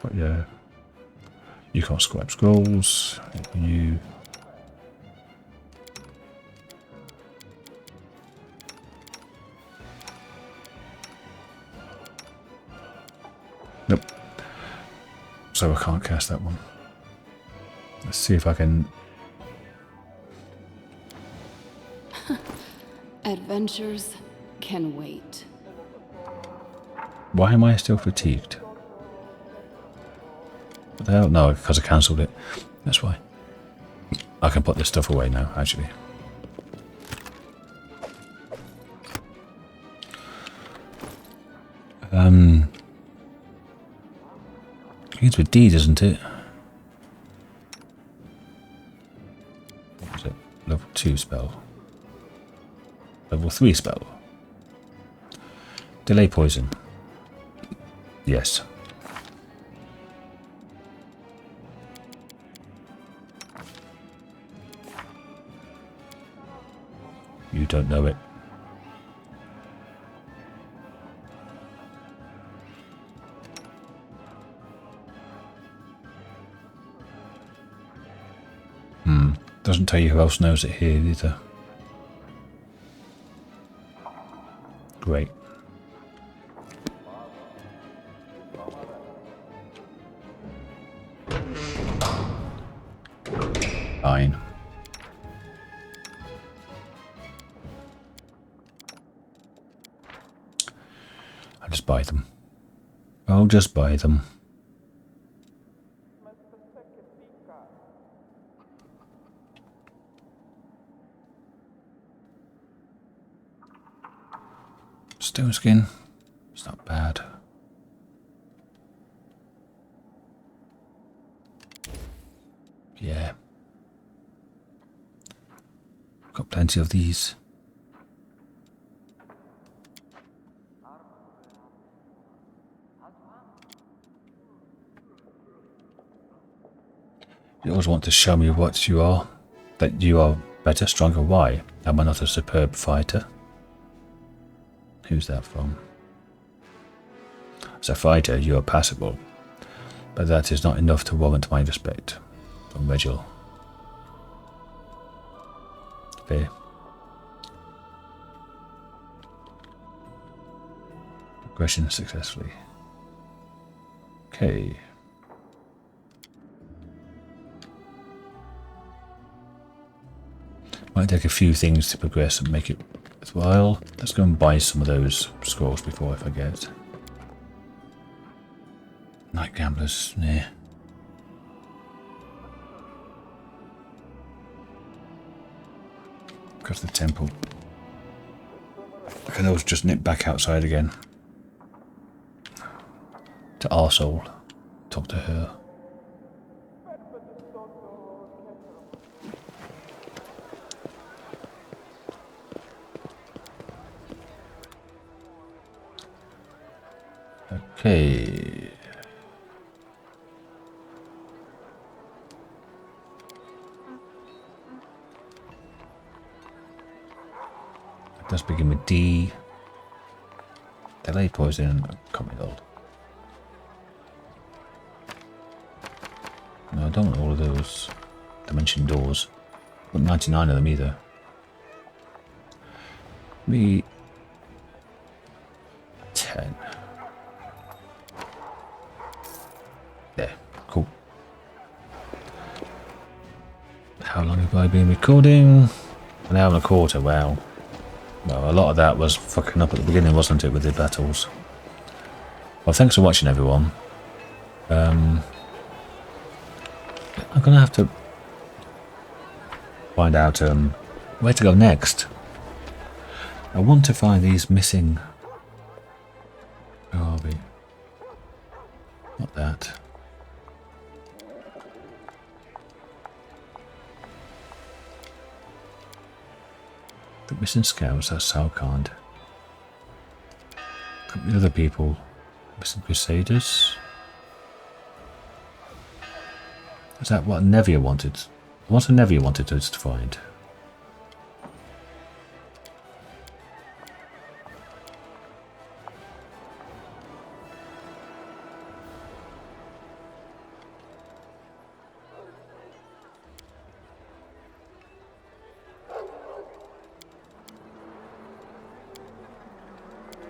But yeah, you can't scribe scrolls. You nope. So I can't cast that one. Let's see if I can. Adventures can wait. Why am I still fatigued? What the hell? No, because I cancelled it. That's why. I can put this stuff away now, actually. It's with deed, isn't it? What is it? Level 2 spell. Level 3 spell. Delay poison. Yes. You don't know it. Doesn't tell you who else knows it here either. Great. Fine. I'll just buy them. I'll just buy them. Stone skin. It's not bad. Yeah. Got plenty of these. You always want to show me what you are. That you are better, stronger. Why? Am I not a superb fighter? Who's that from? As a fighter, you are passable. But that is not enough to warrant my respect. From Regil. Fair. Progression successfully. Okay. Might take a few things to progress and make it worthwhile. Let's go and buy some of those scrolls before I forget. Night Gamblers, nah. Go to the temple. I can always just nip back outside again. To Arsehole. Talk to her. Okay. It does begin with D. Delay poison, common gold. No, I don't want all of those dimension doors. Not 99 of them either. Me 10. There, cool. How long have I been recording? An hour and a quarter, wow. Well, a lot of that was fucking up at the beginning, wasn't it, with the battles? Well, thanks for watching, everyone. I'm gonna have to find out where to go next. I want to find these missing. Where are we? Not that. The missing scouts, that's so kind. Got the other people. Missing crusaders. Is that what Nevia wanted? What Nevia wanted us to find?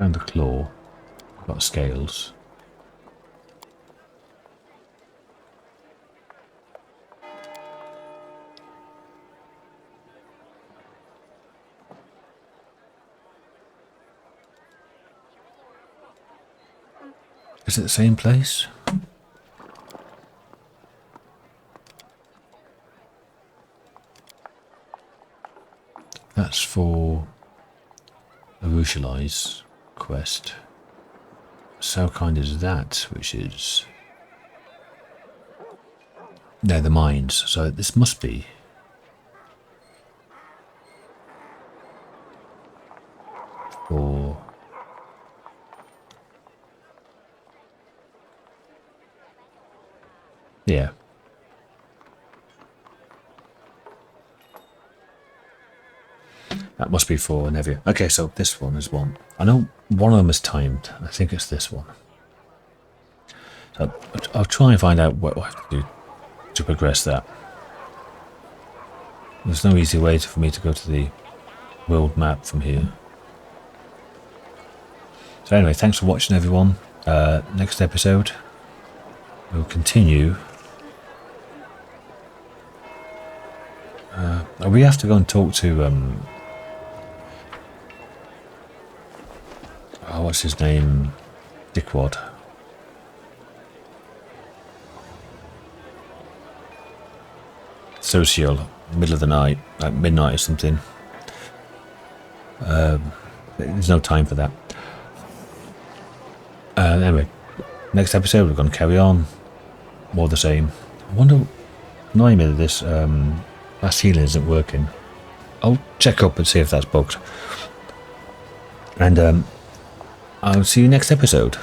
And the claw. Got scales. Is it the same place? That's for Arushali's quest. So kind is that, which is... No, the mines. So this must be... for... Yeah. That must be for Nevia. Okay, so this one is one. I know one of them is timed. I think it's this one. So I'll try and find out what I have to do to progress that. There's no easy way for me to go to the world map from here. So anyway, thanks for watching, everyone. Next episode, we'll continue. We have to go and talk to what's his name? Dickwad. Social, middle of the night, like midnight or something. There's no time for that. Anyway, next episode we're going to carry on. More of the same. I wonder, annoying me that this last healing isn't working. I'll check up and see if that's bugged. And I'll see you next episode.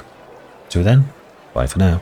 Till then, bye for now.